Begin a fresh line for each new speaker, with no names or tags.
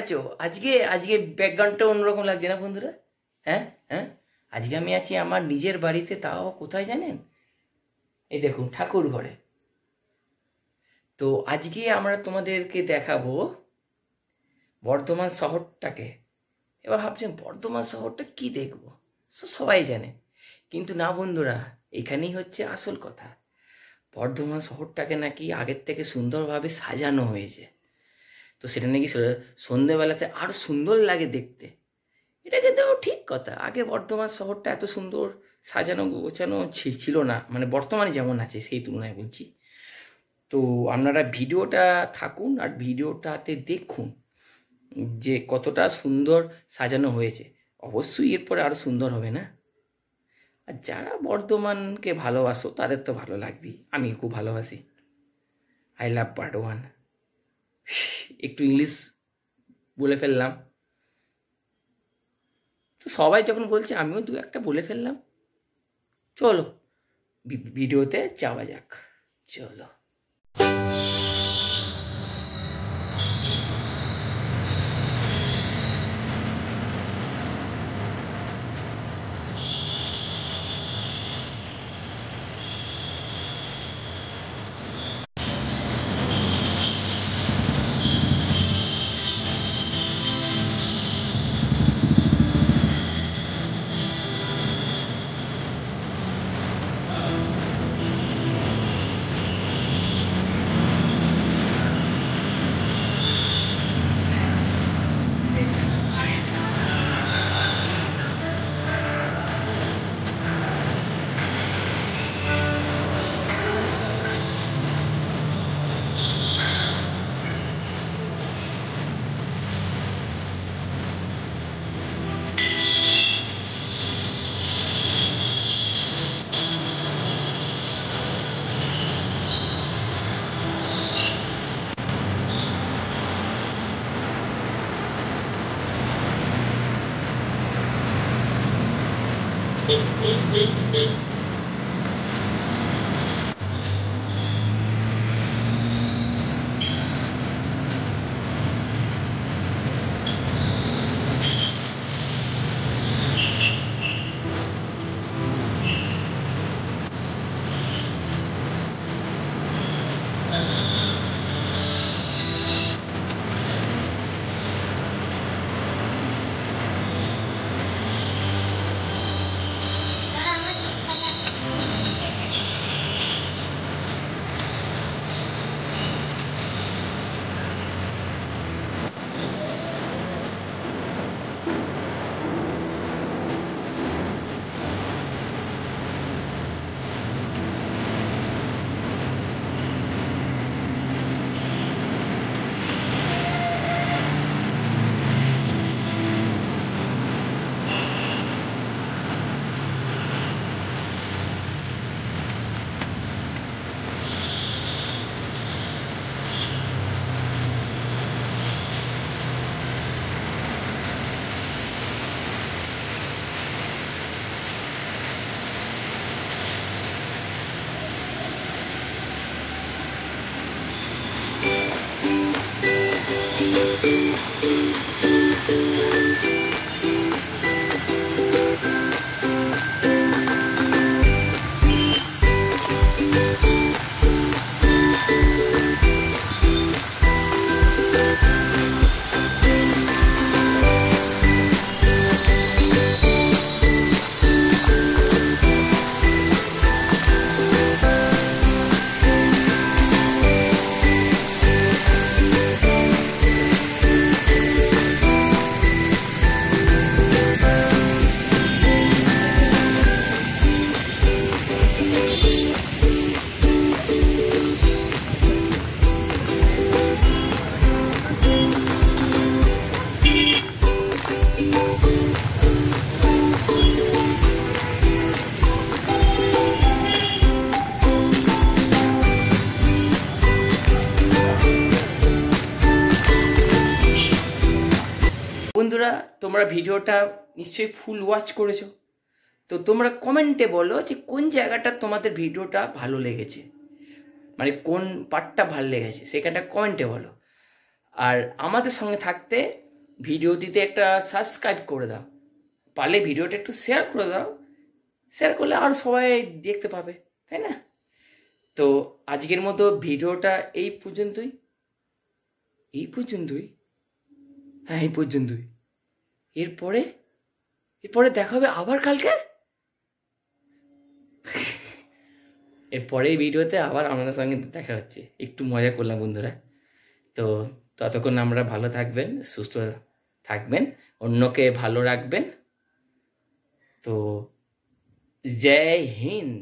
আছো? আজকে আজকে ব্যাকগ্রাউন্ডটা অন্যরকম লাগছে না বন্ধুরা? হ্যাঁ হ্যাঁ, আজকে আমি আছি আমার নিজের বাড়িতে, তাও কোথায় জানেন? এই দেখুন, ঠাকুর ঘরে। তো আজকে আমরা তোমাদেরকে দেখাবো বর্ধমান শহরটাকে। এবার ভাবছেন বর্ধমান শহরটা কি দেখবো, সবাই জানে, কিন্তু না বন্ধুরা, এখানেই হচ্ছে আসল কথা। বর্ধমান শহরটাকে নাকি আগের থেকে সুন্দরভাবে সাজানো হয়েছে। তো সেটা নাকি সন্ধেবেলাতে আরও সুন্দর লাগে দেখতে। এটা কিন্তু ঠিক কথা। আগে বর্ধমান শহরটা এত সুন্দর সাজানো গোছানো ছিল না, মানে বর্তমানে যেমন আছে সেই তুলনায় বলছি। তো আপনারা ভিডিওটা থাকুন আর ভিডিওটাতে দেখুন যে কতটা সুন্দর সাজানো হয়েছে। অবশ্যই এরপরে আরও সুন্দর হবে না? আর যারা বর্ধমানকে ভালোবাসো তাদের তো ভালো লাগবেই। আমি খুব ভালোবাসি। I love Bardhaman. একটু ইংলিশ বলে ফেললাম, তো সবাই যখন বলছে আমিও দু একটা বলে ফেললাম। চলো ভিডিওতে যাওয়া যাক, চলো। বন্ধুরা, তোমরা ভিডিওটা নিশ্চয়ই ফুল ওয়াচ করেছো। তো তোমরা কমেন্টে বলো যে কোন জায়গাটা তোমাদের ভিডিওটা ভালো লেগেছে, মানে কোন পার্টটা ভালো লেগেছে, সেখানটা কমেন্টে বলো। আর আমাদের সঙ্গে থাকতে ভিডিওটিতে একটা সাবস্ক্রাইব করে দাও, পারলে ভিডিওটা একটু শেয়ার করে দাও, শেয়ার করলে আর সবাই দেখতে পাবে, তাই না? তো আজকের মতো ভিডিওটা এই পর্যন্তই, হ্যাঁ এই পর্যন্তই। এরপরে দেখা হবে আবার কালকে। এরপরে এই ভিডিওতে আবার আমাদের সঙ্গে দেখা হচ্ছে। একটু মজা করলাম বন্ধুরা। তো ততক্ষণ আমরা ভালো থাকবেন, সুস্থ থাকবেন, অন্যকে ভালো রাখবেন। তো জয় হিন্দ।